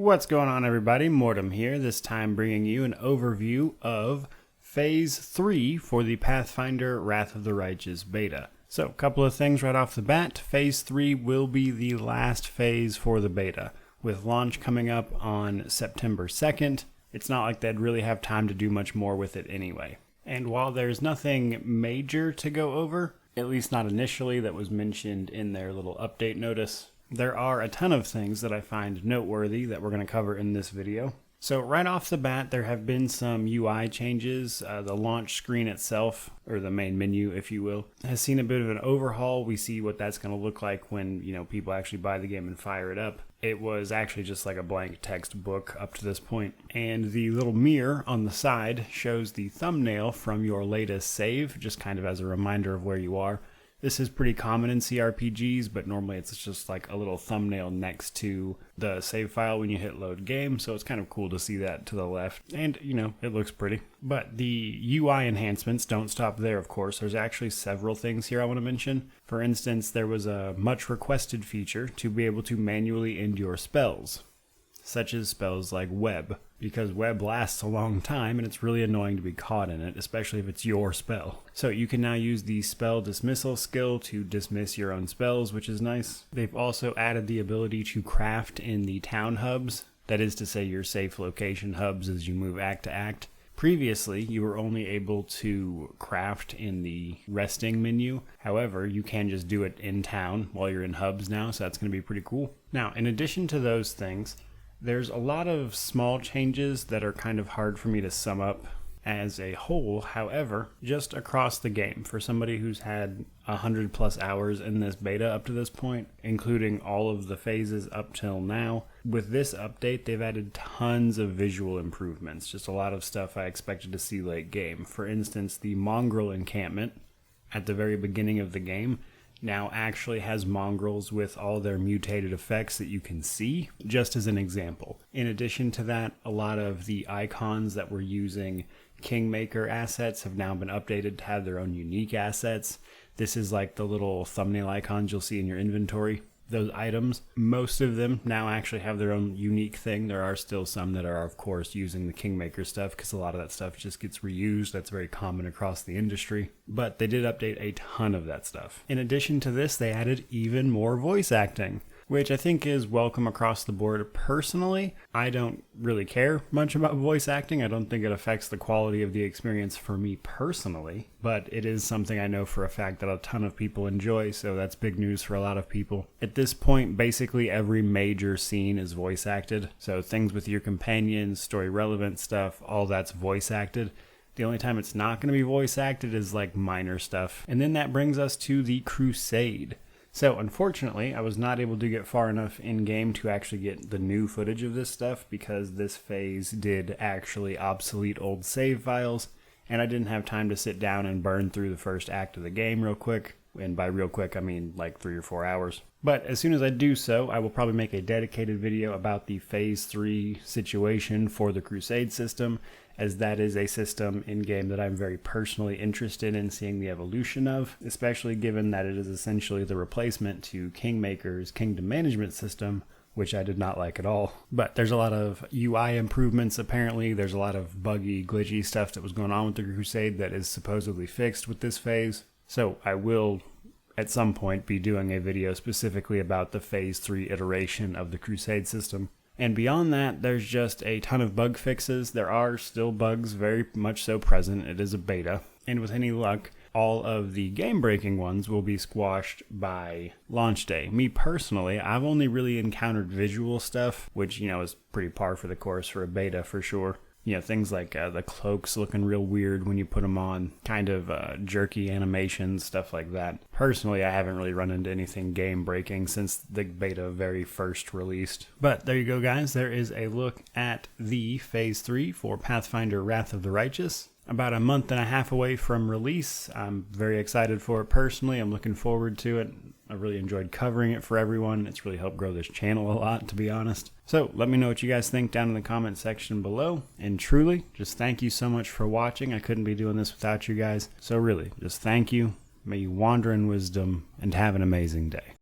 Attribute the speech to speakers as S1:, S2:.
S1: What's going on, everybody? Mortem here, this time bringing you an overview of Phase 3 for the Pathfinder Wrath of the Righteous beta. So, a couple of things right off the bat. Phase 3 will be the last phase for the beta, with launch coming up on September 2nd. It's not like they'd really have time to do much more with it anyway. And while there's nothing major to go over, at least not initially, that was mentioned in their little update notice, there are a ton of things that I find noteworthy that we're going to cover in this video. So right off the bat, there have been some UI changes. The launch screen itself, or the main menu, if you will, has seen a bit of an overhaul. We see what that's going to look like when, people actually buy the game and fire it up. It was actually just like a blank text book up to this point. And the little mirror on the side shows the thumbnail from your latest save, just kind of as a reminder of where you are. This is pretty common in CRPGs, but normally it's just like a little thumbnail next to the save file when you hit load game, so it's kind of cool to see that to the left, and it looks pretty. But the UI enhancements don't stop there, of course. There's actually several things here I want to mention. For instance, there was a much requested feature to be able to manually end your spells, such as spells like web, because web lasts a long time and it's really annoying to be caught in it, especially if it's your spell. So you can now use the spell dismissal skill to dismiss your own spells, which is nice. They've also added the ability to craft in the town hubs, that is to say your safe location hubs as you move act to act. Previously, you were only able to craft in the resting menu. However, you can just do it in town while you're in hubs now, so that's going to be pretty cool. Now, in addition to those things, there's a lot of small changes that are kind of hard for me to sum up as a whole. However, just across the game, for somebody who's had 100 plus hours in this beta up to this point, including all of the phases up till now, with this update, they've added tons of visual improvements. Just a lot of stuff I expected to see late game. For instance, the mongrel encampment at the very beginning of the game now actually has mongrels with all their mutated effects that you can see, just as an example. In addition to that, a lot of the icons that were using Kingmaker assets have now been updated to have their own unique assets. This is like the little thumbnail icons you'll see in your inventory. Those items, most of them now actually have their own unique thing. There are still some that are, of course, using the Kingmaker stuff because a lot of that stuff just gets reused. That's very common across the industry. But they did update a ton of that stuff. In addition to this, they added even more voice acting, which I think is welcome across the board. Personally, I don't really care much about voice acting. I don't think it affects the quality of the experience for me personally, but it is something I know for a fact that a ton of people enjoy, so that's big news for a lot of people. At this point, basically every major scene is voice acted, so things with your companions, story relevant stuff, all that's voice acted. The only time it's not going to be voice acted is like minor stuff. And then that brings us to the Crusade. So, unfortunately, I was not able to get far enough in-game to actually get the new footage of this stuff because this phase did actually obsolete old save files, and I didn't have time to sit down and burn through the first act of the game real quick. And by real quick, I mean like 3 or 4 hours. But as soon as I do so, I will probably make a dedicated video about the Phase 3 situation for the Crusade system, as that is a system in-game that I'm very personally interested in seeing the evolution of, especially given that it is essentially the replacement to Kingmaker's Kingdom Management system, which I did not like at all. But there's a lot of UI improvements apparently. There's a lot of buggy, glitchy stuff that was going on with the Crusade that is supposedly fixed with this phase. So I will, at some point, be doing a video specifically about the Phase 3 iteration of the Crusade system. And beyond that, there's just a ton of bug fixes. There are still bugs very much so present. It is a beta. And with any luck, all of the game-breaking ones will be squashed by launch day. Me personally, I've only really encountered visual stuff, which, is pretty par for the course for a beta for sure. Things like the cloaks looking real weird when you put them on, kind of jerky animations, stuff like that. Personally, I haven't really run into anything game-breaking since the beta very first released. But there you go, guys. There is a look at the Phase 3 for Pathfinder Wrath of the Righteous. About a month and a half away from release. I'm very excited for it personally. I'm looking forward to it. I really enjoyed covering it for everyone. It's really helped grow this channel a lot, to be honest. So let me know what you guys think down in the comment section below. And truly, just thank you so much for watching. I couldn't be doing this without you guys. So really, just thank you. May you wander in wisdom and have an amazing day.